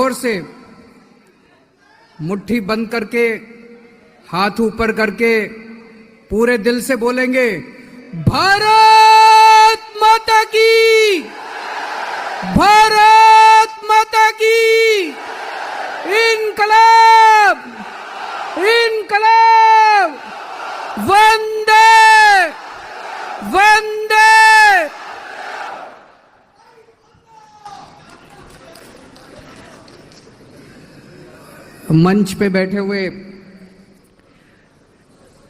जोर से मुट्ठी बंद करके हाथ ऊपर करके पूरे दिल से बोलेंगे, भारत माता की, भारत माता की, इनकलाब, इनकलाब, वंदे वंदे। मंच पे बैठे हुए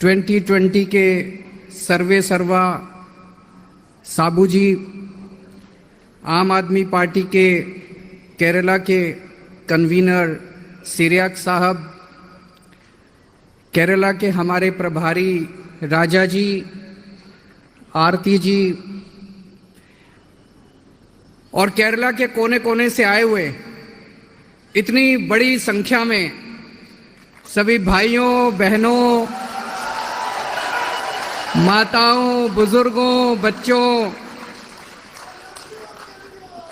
2020 के सर्वे सर्वा साबू जी, आम आदमी पार्टी के केरला के कन्वीनर सिरियाक साहब, केरला के हमारे प्रभारी राजा जी, आरती जी, और केरला के कोने कोने से आए हुए इतनी बड़ी संख्या में सभी भाइयों बहनों, माताओं, बुजुर्गों, बच्चों,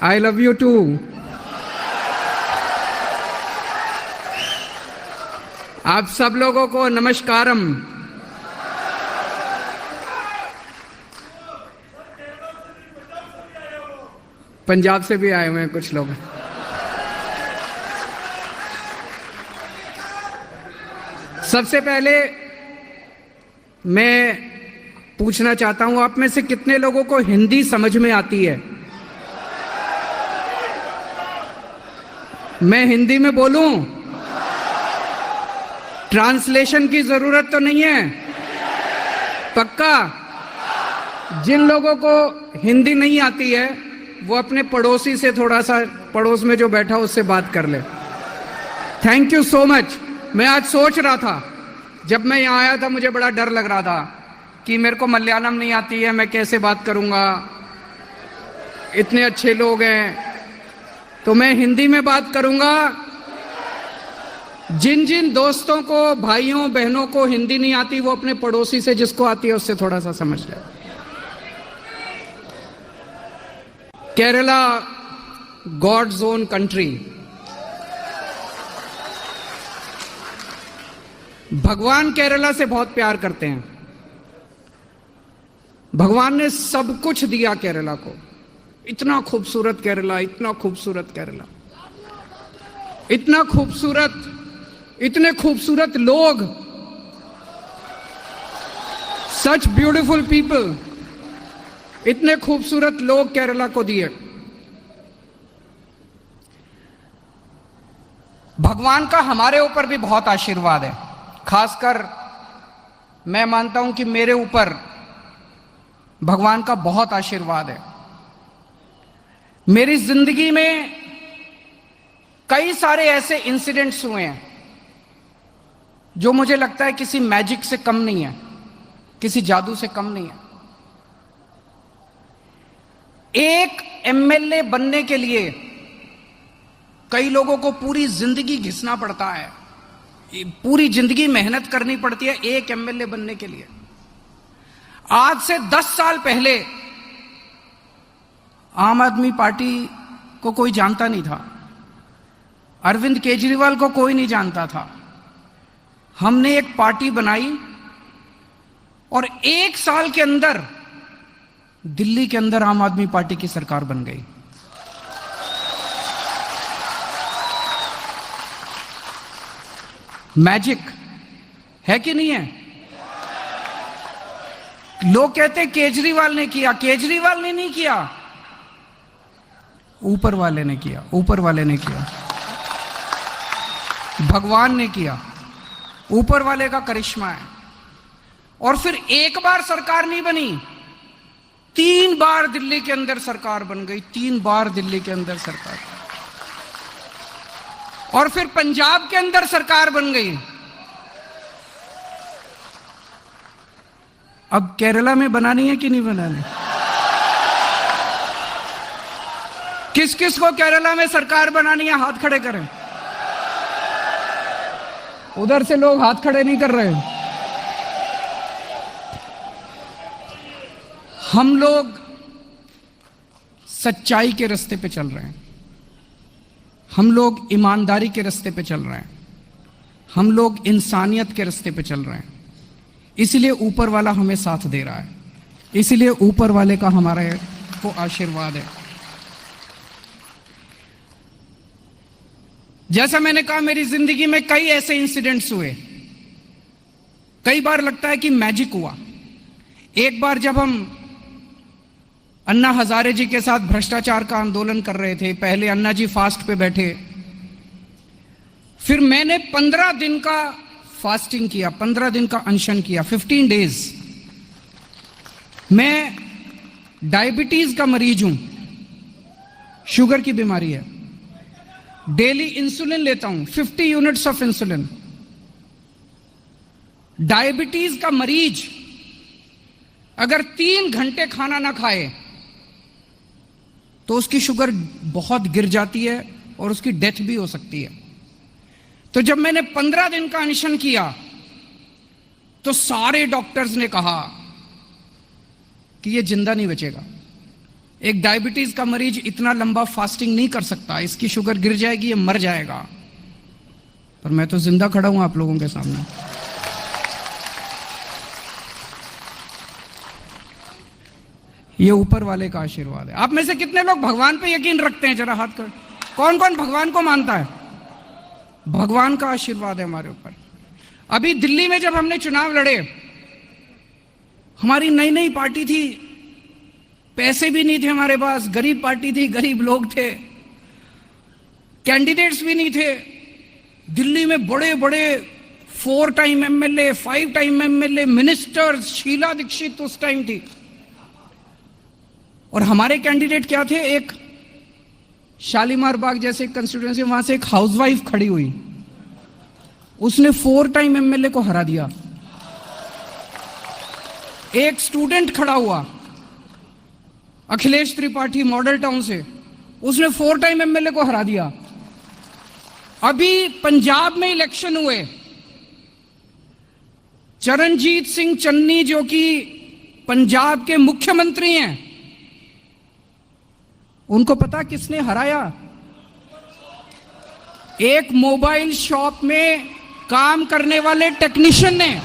आई लव यू टू। आप सब लोगों को नमस्कारम। पंजाब से भी आए हुए हैं कुछ लोग। सबसे पहले मैं पूछना चाहता हूं, आप में से कितने लोगों को हिंदी समझ में आती है? मैं हिंदी में बोलूं? ट्रांसलेशन की जरूरत तो नहीं है? पक्का? जिन लोगों को हिंदी नहीं आती है वो अपने पड़ोसी से थोड़ा सा, पड़ोस में जो बैठा उससे बात कर ले। Thank you so much. मैं आज सोच रहा था, जब मैं यहाँ आया था मुझे बड़ा डर लग रहा था कि मेरे को मलयालम नहीं आती है, मैं कैसे बात करूँगा, इतने अच्छे लोग हैं। तो मैं हिंदी में बात करूँगा। जिन जिन दोस्तों को, भाइयों बहनों को हिंदी नहीं आती वो अपने पड़ोसी से, जिसको आती है उससे थोड़ा सा समझ ले। Kerala God's own country. भगवान केरला से बहुत प्यार करते हैं। भगवान ने सब कुछ दिया केरला को। इतना खूबसूरत केरला, इतना खूबसूरत केरला, इतना खूबसूरत, इतने खूबसूरत लोग, सच ब्यूटीफुल पीपल, इतने खूबसूरत लोग केरला को दिए। भगवान का हमारे ऊपर भी बहुत आशीर्वाद है। खासकर मैं मानता हूं कि मेरे ऊपर भगवान का बहुत आशीर्वाद है। मेरी जिंदगी में कई सारे ऐसे इंसिडेंट्स हुए हैं जो मुझे लगता है किसी मैजिक से कम नहीं है, किसी जादू से कम नहीं है। एक एमएलए बनने के लिए कई लोगों को पूरी जिंदगी घिसना पड़ता है, पूरी जिंदगी मेहनत करनी पड़ती है एक एमएलए बनने के लिए। आज से 10 साल पहले आम आदमी पार्टी को कोई जानता नहीं था, अरविंद केजरीवाल को कोई नहीं जानता था। हमने एक पार्टी बनाई और 1 साल के अंदर दिल्ली के अंदर आम आदमी पार्टी की सरकार बन गई। मैजिक है कि नहीं है? लोग कहते हैं केजरीवाल ने किया। केजरीवाल ने नहीं किया, ऊपर वाले ने किया, ऊपर वाले ने किया, भगवान ने किया, ऊपर वाले का करिश्मा है। और फिर एक बार सरकार नहीं बनी, 3 बार दिल्ली के अंदर सरकार बन गई, 3 बार दिल्ली के अंदर सरकार, और फिर पंजाब के अंदर सरकार बन गई। अब केरला में बनानी है कि नहीं बनानी? किस किस को केरला में सरकार बनानी है? हाथ खड़े करें। उधर से लोग हाथ खड़े नहीं कर रहे। हम लोग सच्चाई के रास्ते पे चल रहे हैं। हम लोग ईमानदारी के रास्ते पे चल रहे हैं, हम लोग इंसानियत के रास्ते पे चल रहे हैं, इसलिए ऊपर वाला हमें साथ दे रहा है, इसलिए ऊपर वाले का हमारे को आशीर्वाद है। जैसा मैंने कहा, मेरी जिंदगी में कई ऐसे इंसिडेंट्स हुए, कई बार लगता है कि मैजिक हुआ। एक बार जब हम अन्ना हजारे जी के साथ भ्रष्टाचार का आंदोलन कर रहे थे, पहले अन्ना जी फास्ट पे बैठे, फिर मैंने 15 दिन का फास्टिंग किया, 15 दिन का अनशन किया, 15 डेज। मैं डायबिटीज का मरीज हूं, शुगर की बीमारी है, डेली इंसुलिन लेता हूं, 50 यूनिट्स ऑफ इंसुलिन। डायबिटीज का मरीज अगर 3 घंटे खाना ना खाए तो उसकी शुगर बहुत गिर जाती है और उसकी डेथ भी हो सकती है। तो जब मैंने 15 दिन का अनशन किया तो सारे डॉक्टर्स ने कहा कि यह जिंदा नहीं बचेगा, एक डायबिटीज का मरीज इतना लंबा फास्टिंग नहीं कर सकता, इसकी शुगर गिर जाएगी, ये मर जाएगा। पर मैं तो जिंदा खड़ा हूं आप लोगों के सामने। ये ऊपर वाले का आशीर्वाद है। आप में से कितने लोग भगवान पे यकीन रखते हैं? जरा हाथ कर। कौन कौन भगवान को मानता है? भगवान का आशीर्वाद है हमारे ऊपर। अभी दिल्ली में जब हमने चुनाव लड़े, हमारी नई नई पार्टी थी, पैसे भी नहीं थे हमारे पास, गरीब पार्टी थी, गरीब लोग थे, कैंडिडेट्स भी नहीं थे। दिल्ली में बड़े बड़े 4 time MLA, 5 time MLA, ministers, Sheila Dikshit उस टाइम थी। और हमारे कैंडिडेट क्या थे? एक शालीमार बाग जैसे कंस्टिट्यूएंसी, वहां से एक हाउसवाइफ खड़ी हुई, उसने 4 टाइम एमएलए को हरा दिया। एक स्टूडेंट खड़ा हुआ अखिलेश त्रिपाठी मॉडल टाउन से, उसने 4 टाइम एमएलए को हरा दिया। अभी पंजाब में इलेक्शन हुए, चरणजीत सिंह चन्नी जो कि पंजाब के मुख्यमंत्री हैं, उनको पता किसने हराया? एक मोबाइल शॉप में काम करने वाले टेक्नीशियन ने।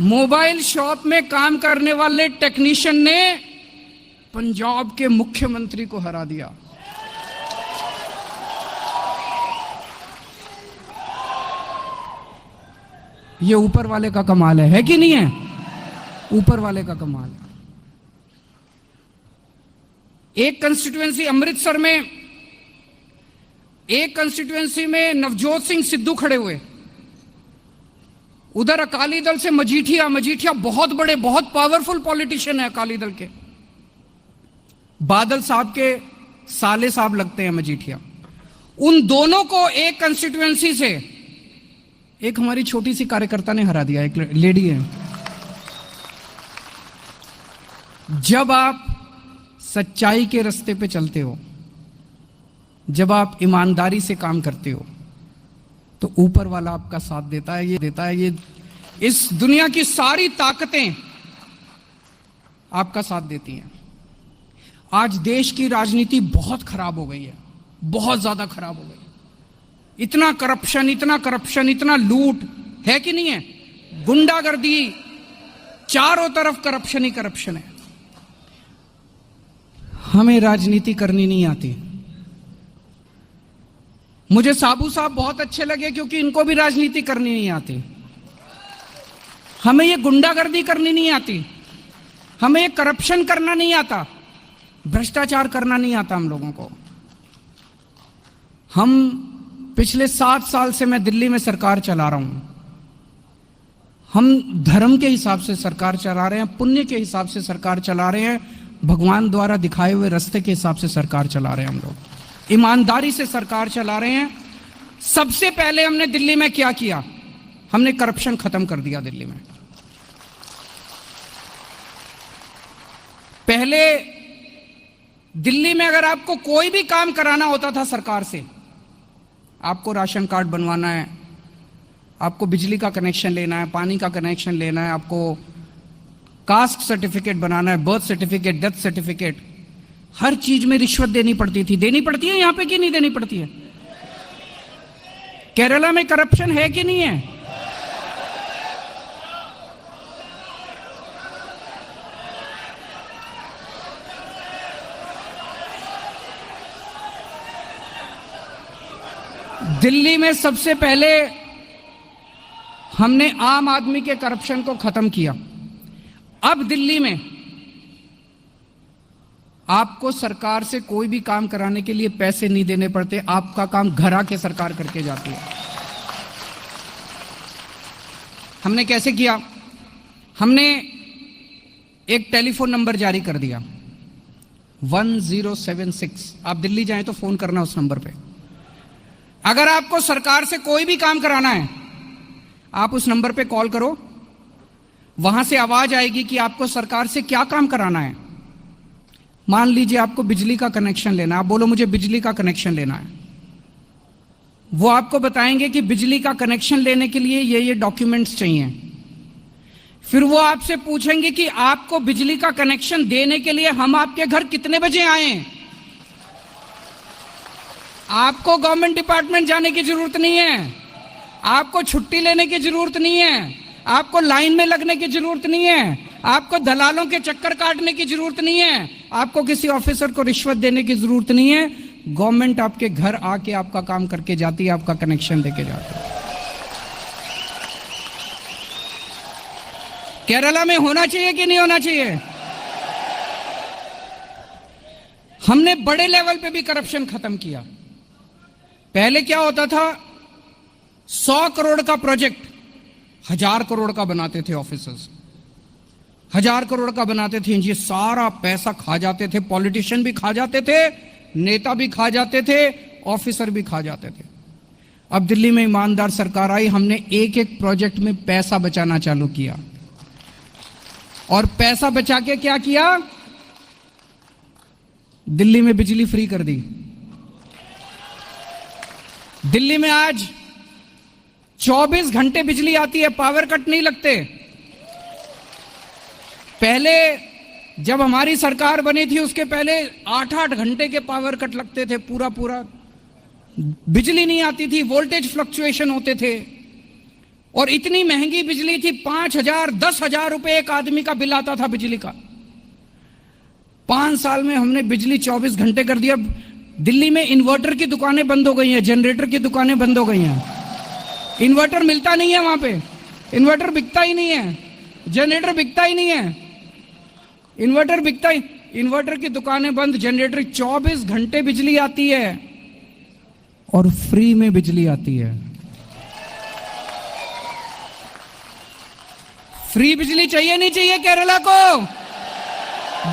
मोबाइल शॉप में काम करने वाले टेक्नीशियन ने पंजाब के मुख्यमंत्री को हरा दिया। ये ऊपर वाले का कमाल है कि नहीं है? ऊपर वाले का कमाल है। एक कंस्टिट्यूएंसी अमृतसर में, एक कंस्टिट्यूएंसी में नवजोत सिंह सिद्धू खड़े हुए, उधर अकाली दल से मजीठिया बहुत बड़े, बहुत पावरफुल पॉलिटिशियन है अकाली दल के, बादल साहब के साले साहब लगते हैं मजीठिया। उन दोनों को एक कंस्टिट्यूएंसी से एक हमारी छोटी सी कार्यकर्ता ने हरा दिया, एक लेडी है। जब आप सच्चाई के रास्ते पे चलते हो, जब आप ईमानदारी से काम करते हो, तो ऊपर वाला आपका साथ देता है। ये इस दुनिया की सारी ताकतें आपका साथ देती हैं। आज देश की राजनीति बहुत खराब हो गई है, बहुत ज्यादा खराब हो गई। इतना करप्शन, इतना लूट है कि नहीं है? गुंडागर्दी, चारों तरफ करप्शन ही करप्शन है। हमें राजनीति करनी नहीं आती। मुझे साबू साहब बहुत अच्छे लगे क्योंकि इनको भी राजनीति करनी नहीं आती। हमें ये गुंडागर्दी करनी नहीं आती, हमें ये करप्शन करना नहीं आता, भ्रष्टाचार करना नहीं आता हम लोगों को। हम पिछले 7 साल से मैं दिल्ली में सरकार चला रहा हूं। हम धर्म के हिसाब से सरकार चला रहे हैं, पुण्य के हिसाब से सरकार चला रहे हैं, भगवान द्वारा दिखाए हुए रास्ते के हिसाब से सरकार चला रहे हैं। हम लोग ईमानदारी से सरकार चला रहे हैं। सबसे पहले हमने दिल्ली में क्या किया? हमने करप्शन खत्म कर दिया दिल्ली में। पहले दिल्ली में अगर आपको कोई भी काम कराना होता था सरकार से, आपको राशन कार्ड बनवाना है, आपको बिजली का कनेक्शन लेना है, पानी का कनेक्शन लेना है, आपको कास्ट सर्टिफिकेट बनाना है, बर्थ सर्टिफिकेट, डेथ सर्टिफिकेट, हर चीज में रिश्वत देनी पड़ती थी। देनी पड़ती है यहां पे कि नहीं देनी पड़ती है? केरला में करप्शन है कि नहीं है? दिल्ली में सबसे पहले हमने आम आदमी के करप्शन को खत्म किया। अब दिल्ली में आपको सरकार से कोई भी काम कराने के लिए पैसे नहीं देने पड़ते, आपका काम घर आके सरकार करके जाती है। हमने कैसे किया? हमने एक टेलीफोन नंबर जारी कर दिया 1076। आप दिल्ली जाएं तो फोन करना उस नंबर पे। अगर आपको सरकार से कोई भी काम कराना है, आप उस नंबर पे कॉल करो, वहां से आवाज आएगी कि आपको सरकार से क्या काम कराना है। मान लीजिए आपको बिजली का कनेक्शन लेना है, आप बोलो मुझे बिजली का कनेक्शन लेना है। वो आपको बताएंगे कि बिजली का कनेक्शन लेने के लिए ये डॉक्यूमेंट्स चाहिए। फिर वो आपसे पूछेंगे कि आपको बिजली का कनेक्शन देने के लिए हम आपके घर कितने बजे आए। आपको गवर्नमेंट डिपार्टमेंट जाने की जरूरत नहीं है, आपको छुट्टी लेने की जरूरत नहीं है, आपको लाइन में लगने की जरूरत नहीं है, आपको दलालों के चक्कर काटने की जरूरत नहीं है, आपको किसी ऑफिसर को रिश्वत देने की जरूरत नहीं है। गवर्नमेंट आपके घर आके आपका काम करके जाती है, आपका कनेक्शन देके जाती है। केरला में होना चाहिए कि नहीं होना चाहिए? हमने बड़े लेवल पे भी करप्शन खत्म किया। पहले क्या होता था, 100 करोड़ का प्रोजेक्ट 1000 करोड़ का बनाते थे ऑफिसर्स, 1000 करोड़ का बनाते थे। ये सारा पैसा खा जाते थे, पॉलिटिशियन भी खा जाते थे, नेता भी खा जाते थे, ऑफिसर भी खा जाते थे। अब दिल्ली में ईमानदार सरकार आई, हमने एक एक प्रोजेक्ट में पैसा बचाना चालू किया। और पैसा बचा के क्या किया? दिल्ली में बिजली फ्री कर दी। दिल्ली में आज 24 घंटे बिजली आती है, पावर कट नहीं लगते। पहले जब हमारी सरकार बनी थी उसके पहले 8-8 घंटे के पावर कट लगते थे, पूरा पूरा बिजली नहीं आती थी, वोल्टेज फ्लक्चुएशन होते थे। और इतनी महंगी बिजली थी, 5,000 10,000 रुपए एक आदमी का बिल आता था बिजली का। 5 साल में हमने बिजली 24 घंटे कर दिया। दिल्ली में इन्वर्टर की दुकानें बंद हो गई हैं, जनरेटर की दुकानें बंद हो गई हैं। इन्वर्टर मिलता नहीं है वहां पे, इन्वर्टर बिकता ही नहीं है, जनरेटर बिकता ही नहीं है, इन्वर्टर बिकता ही, इन्वर्टर की दुकानें बंद, जनरेटर 24 घंटे बिजली आती है और फ्री में बिजली आती है। फ्री बिजली चाहिए नहीं चाहिए केरला को?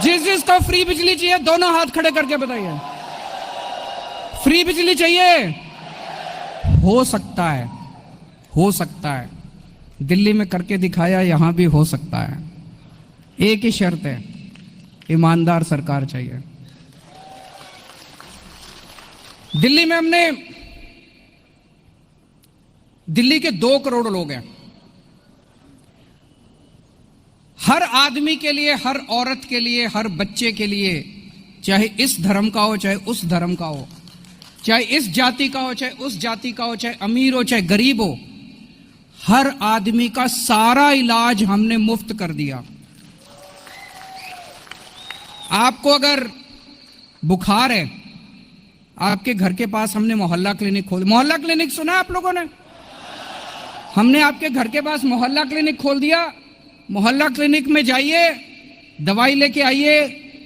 जिसको फ्री बिजली चाहिए दोनों हाथ खड़े करके बताइए। फ्री बिजली चाहिए? हो सकता है, हो सकता है। दिल्ली में करके दिखाया, यहां भी हो सकता है। एक ही शर्त है, ईमानदार सरकार चाहिए। दिल्ली में हमने, दिल्ली के 2 करोड़ लोग हैं। हर आदमी के लिए, हर औरत के लिए, हर बच्चे के लिए, चाहे इस धर्म का हो चाहे उस धर्म का हो, चाहे इस जाति का हो चाहे उस जाति का हो, चाहे अमीर हो चाहे गरीब हो, हर आदमी का सारा इलाज हमने मुफ्त कर दिया। आपको अगर बुखार है, आपके घर के पास हमने मोहल्ला क्लिनिक खोल, मोहल्ला क्लिनिक सुना आप लोगों ने? हमने आपके घर के पास मोहल्ला क्लिनिक खोल दिया। मोहल्ला क्लिनिक में जाइए, दवाई लेके आइए,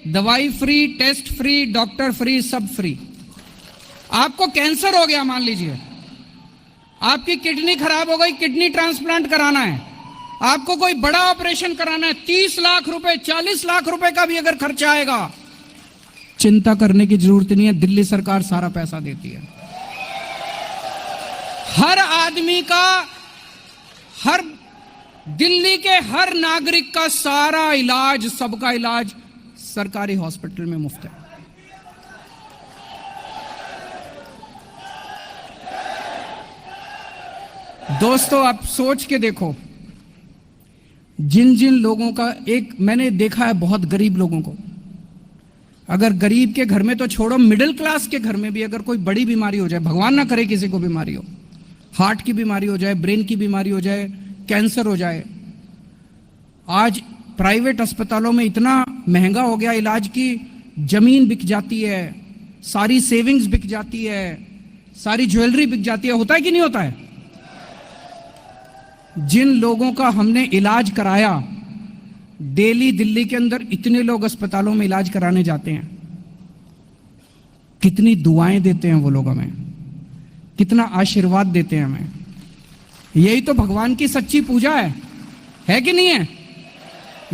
दवाई free, test free, doctor free, सब फ्री। आपको कैंसर हो गया मान लीजिए, आपकी किडनी खराब हो गई, किडनी ट्रांसप्लांट कराना है, आपको कोई बड़ा ऑपरेशन कराना है, 30 लाख रुपए 40 लाख रुपए का भी अगर खर्चा आएगा, चिंता करने की जरूरत नहीं है, दिल्ली सरकार सारा पैसा देती है। हर आदमी का, हर दिल्ली के हर नागरिक का सारा इलाज, सबका इलाज सरकारी हॉस्पिटल में मुफ्त है। दोस्तों आप सोच के देखो, जिन जिन लोगों का, एक मैंने देखा है बहुत गरीब लोगों को, अगर गरीब के घर में तो छोड़ो, मिडिल क्लास के घर में भी अगर कोई बड़ी बीमारी हो जाए, भगवान ना करे किसी को बीमारी हो, हार्ट की बीमारी हो जाए, ब्रेन की बीमारी हो जाए, कैंसर हो जाए, आज प्राइवेट अस्पतालों में इतना महंगा हो गया इलाज की जमीन बिक जाती है, सारी सेविंग्स बिक जाती है, सारी ज्वेलरी बिक जाती है। होता है कि नहीं होता है? जिन लोगों का हमने इलाज कराया, डेली दिल्ली के अंदर इतने लोग अस्पतालों में इलाज कराने जाते हैं, कितनी दुआएं देते हैं वो लोग हमें, कितना आशीर्वाद देते हैं हमें। यही तो भगवान की सच्ची पूजा है कि नहीं है?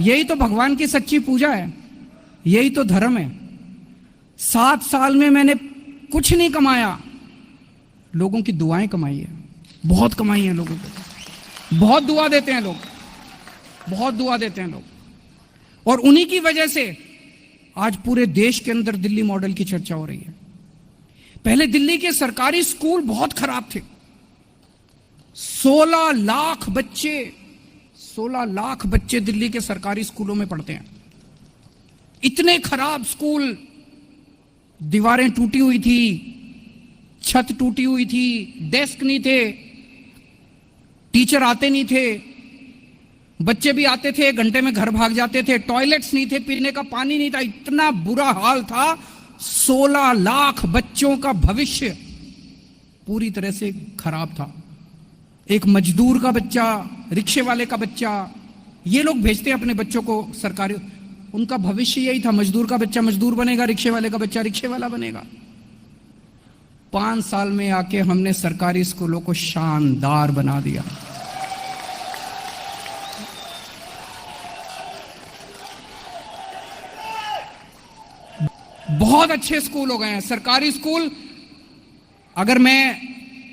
यही तो भगवान की सच्ची पूजा है, यही तो धर्म है। 7 साल में मैंने कुछ नहीं कमाया, लोगों की दुआएं कमाई है, बहुत कमाई है लोगों को, बहुत दुआ देते हैं लोग, बहुत दुआ देते हैं लोग। और उन्हीं की वजह से आज पूरे देश के अंदर दिल्ली मॉडल की चर्चा हो रही है। पहले दिल्ली के सरकारी स्कूल बहुत खराब थे। 16 लाख बच्चे दिल्ली के सरकारी स्कूलों में पढ़ते हैं। इतने खराब स्कूल, दीवारें टूटी हुई थी, छत टूटी हुई थी, डेस्क नहीं थे, टीचर आते नहीं थे, बच्चे भी आते थे 1 घंटे में घर भाग जाते थे, टॉयलेट्स नहीं थे, पीने का पानी नहीं था, इतना बुरा हाल था। 16 लाख बच्चों का भविष्य पूरी तरह से खराब था। एक मजदूर का बच्चा, रिक्शे वाले का बच्चा, ये लोग भेजते हैं अपने बच्चों को सरकारी, उनका भविष्य यही था, मजदूर का बच्चा मजदूर बनेगा, रिक्शे वाले का बच्चा रिक्शे वाला बनेगा। 5 साल में आके हमने सरकारी स्कूलों को शानदार बना दिया। बहुत अच्छे स्कूल हो गए हैं सरकारी स्कूल। अगर मैं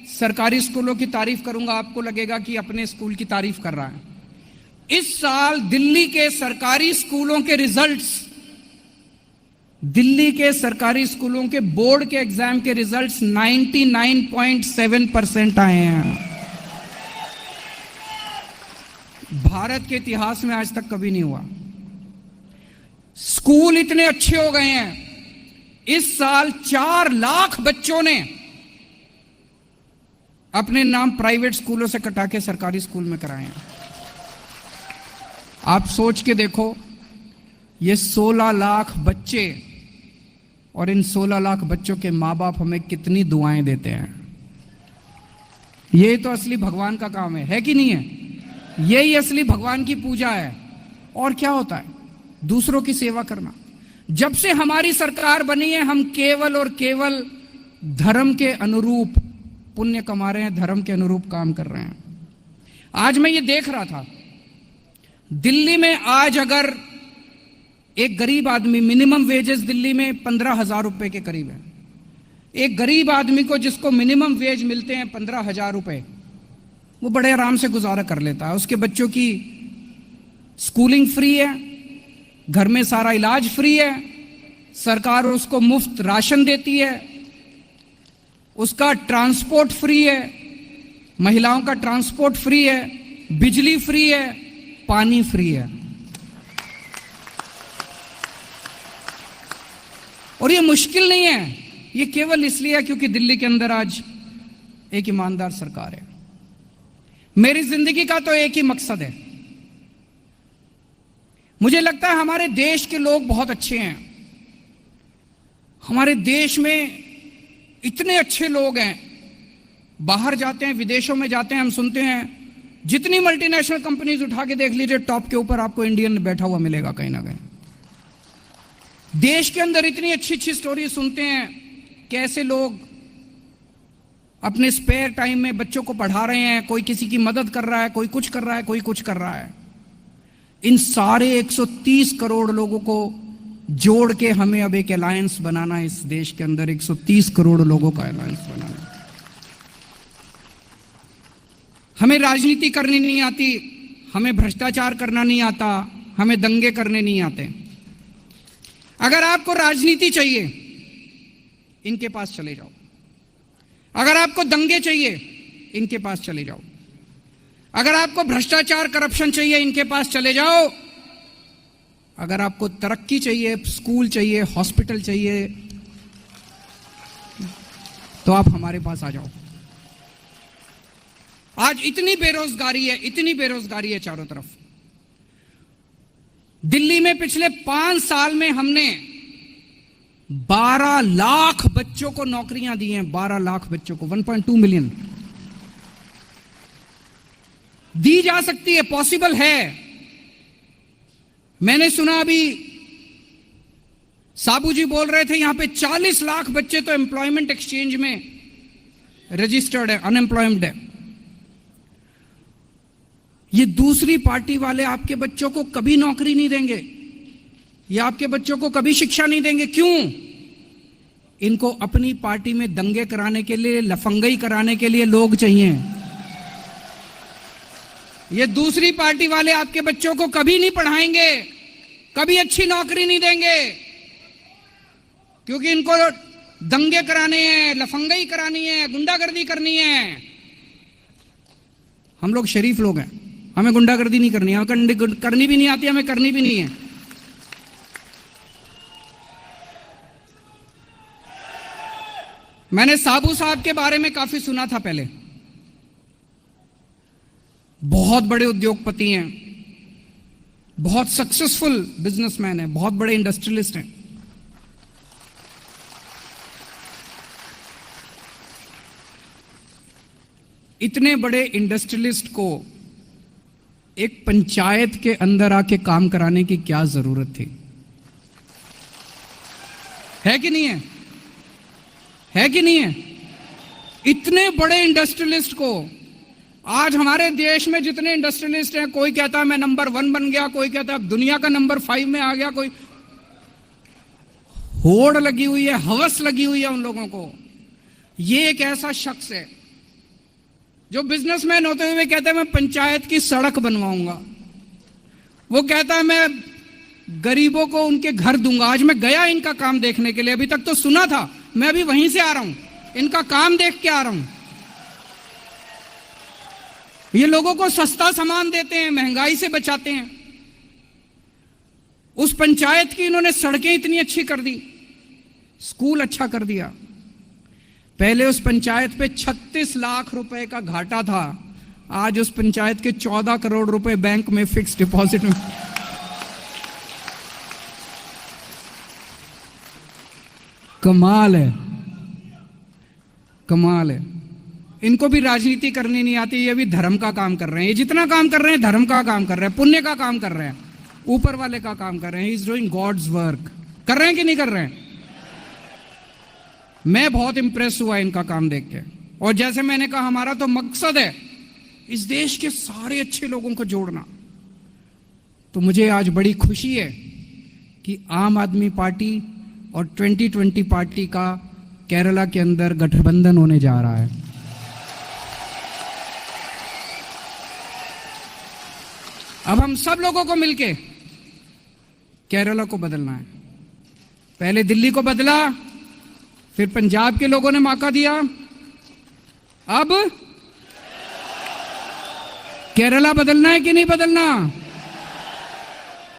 सरकारी स्कूलों की तारीफ करूंगा, आपको लगेगा कि अपने स्कूल की तारीफ कर रहा है। इस साल दिल्ली के सरकारी स्कूलों के रिजल्ट्स, दिल्ली के सरकारी स्कूलों के बोर्ड के एग्जाम के रिजल्ट्स 99.7% आए हैं। भारत के इतिहास में आज तक कभी नहीं हुआ। स्कूल इतने अच्छे हो गए हैं, इस साल 4 लाख बच्चों ने अपने नाम प्राइवेट स्कूलों से कटा के सरकारी स्कूल में कराए हैं। आप सोच के देखो, ये 16 लाख बच्चे और इन 16 लाख बच्चों के माँ बाप हमें कितनी दुआएं देते हैं। ये तो असली भगवान का काम है कि नहीं है? यही असली भगवान की पूजा है। और क्या होता है? दूसरों की सेवा करना। जब से हमारी सरकार बनी है, हम केवल और केवल धर्म के अनुरूप पुण्य कमा रहे हैं, धर्म के अनुरूप काम कर रहे हैं। आज मैं ये देख रहा था, दिल्ली में आज अगर एक गरीब आदमी, मिनिमम वेजेस दिल्ली में 15,000 रुपए के करीब है, एक गरीब आदमी को जिसको मिनिमम वेज मिलते हैं 15,000 रुपए, वो बड़े आराम से गुजारा कर लेता है। उसके बच्चों की स्कूलिंग फ्री है, घर में सारा इलाज फ्री है, सरकार उसको मुफ्त राशन देती है, उसका ट्रांसपोर्ट फ्री है, महिलाओं का ट्रांसपोर्ट फ्री है, बिजली फ्री है, पानी फ्री है। और ये मुश्किल नहीं है, ये केवल इसलिए है क्योंकि दिल्ली के अंदर आज एक ईमानदार सरकार है। मेरी जिंदगी का तो एक ही मकसद है। मुझे लगता है हमारे देश के लोग बहुत अच्छे हैं। हमारे देश में इतने अच्छे लोग हैं, बाहर जाते हैं, विदेशों में जाते हैं, हम सुनते हैं, जितनी मल्टीनेशनल कंपनीज उठा के देख लीजिए, टॉप के ऊपर आपको इंडियन बैठा हुआ मिलेगा कहीं ना कहीं। देश के अंदर इतनी अच्छी अच्छी स्टोरी सुनते हैं, कैसे लोग अपने स्पेयर टाइम में बच्चों को पढ़ा रहे हैं, कोई किसी की मदद कर रहा है, कोई कुछ कर रहा है, कोई कुछ कर रहा है। इन सारे 130 करोड़ लोगों को जोड़ के हमें अब एक अलायंस बनाना है। इस देश के अंदर 130 करोड़ लोगों का अलायंस बनाना है। हमें राजनीति करनी नहीं आती, हमें भ्रष्टाचार करना नहीं आता, हमें दंगे करने नहीं आते। अगर आपको राजनीति चाहिए, इनके पास चले जाओ। अगर आपको दंगे चाहिए, इनके पास चले जाओ। अगर आपको भ्रष्टाचार करप्शन चाहिए, इनके पास चले जाओ। अगर आपको तरक्की चाहिए, स्कूल चाहिए, हॉस्पिटल चाहिए, तो आप हमारे पास आ जाओ। आज इतनी बेरोजगारी है चारों तरफ। दिल्ली में पिछले 5 साल में हमने 12 लाख बच्चों को नौकरियां दी हैं। 12 लाख बच्चों को, 1.2 मिलियन दी जा सकती है, पॉसिबल है। मैंने सुना अभी साबू जी बोल रहे थे यहां पे 40 लाख बच्चे तो एम्प्लॉयमेंट एक्सचेंज में रजिस्टर्ड है, अनएम्प्लॉयमेंट है। ये दूसरी पार्टी वाले आपके बच्चों को कभी नौकरी नहीं देंगे, ये आपके बच्चों को कभी शिक्षा नहीं देंगे। क्यों? इनको अपनी पार्टी में दंगे कराने के लिए, लफंगई कराने के लिए लोग चाहिए। ये दूसरी पार्टी वाले आपके बच्चों को कभी नहीं पढ़ाएंगे, कभी अच्छी नौकरी नहीं देंगे, क्योंकि इनको दंगे कराने हैं, लफंगई करानी है, गुंडागर्दी करनी है। हम लोग शरीफ लोग हैं, हमें गुंडागर्दी नहीं करनी है, हमें करनी भी नहीं आती, हमें करनी भी नहीं है। मैंने साबू साहब के बारे में काफी सुना था पहले। बहुत बड़े उद्योगपति हैं, बहुत सक्सेसफुल बिजनेसमैन हैं, बहुत बड़े इंडस्ट्रियलिस्ट हैं। इतने बड़े इंडस्ट्रियलिस्ट को एक पंचायत के अंदर आके काम कराने की क्या जरूरत थी? है कि नहीं है? है कि नहीं है? इतने बड़े इंडस्ट्रियलिस्ट को, आज हमारे देश में जितने इंडस्ट्रियलिस्ट हैं, कोई कहता है मैं नंबर 1 बन गया, कोई कहता है दुनिया का नंबर 5 में आ गया, कोई होड़ लगी हुई है, हवस लगी हुई है उन लोगों को। ये एक ऐसा शख्स है जो बिजनेसमैन होते हुए कहता है मैं पंचायत की सड़क बनवाऊंगा, वो कहता है मैं गरीबों को उनके घर दूंगा। आज मैं गया इनका काम देखने के लिए, अभी तक तो सुना था, मैं अभी वहीं से आ रहा हूं, इनका काम देख के आ रहा हूं। ये लोगों को सस्ता सामान देते हैं, महंगाई से बचाते हैं। उस पंचायत की इन्होंने सड़कें इतनी अच्छी कर दी, स्कूल अच्छा कर दिया। पहले उस पंचायत पे 36 लाख रुपए का घाटा था, आज उस पंचायत के 14 करोड़ रुपए बैंक में फिक्स डिपॉजिट में। कमाल है, कमाल है। इनको भी राजनीति करनी नहीं आती, ये भी धर्म का काम कर रहे हैं। ये जितना काम कर रहे हैं धर्म का काम कर रहे हैं, पुण्य का काम कर रहे हैं, ऊपर वाले का काम कर रहे हैं। He is doing God's work. कर रहे हैं कि नहीं कर रहे हैं? मैं बहुत इंप्रेस हुआ इनका काम देख के। और जैसे मैंने कहा, हमारा तो मकसद है इस देश के सारे अच्छे लोगों को जोड़ना। तो मुझे आज बड़ी खुशी है कि आम आदमी पार्टी और 2020 पार्टी का केरला के अंदर गठबंधन होने जा रहा है। अब हम सब लोगों को मिलके केरला को बदलना है। पहले दिल्ली को बदला, फिर पंजाब के लोगों ने मौका दिया, अब केरला बदलना है कि नहीं बदलना?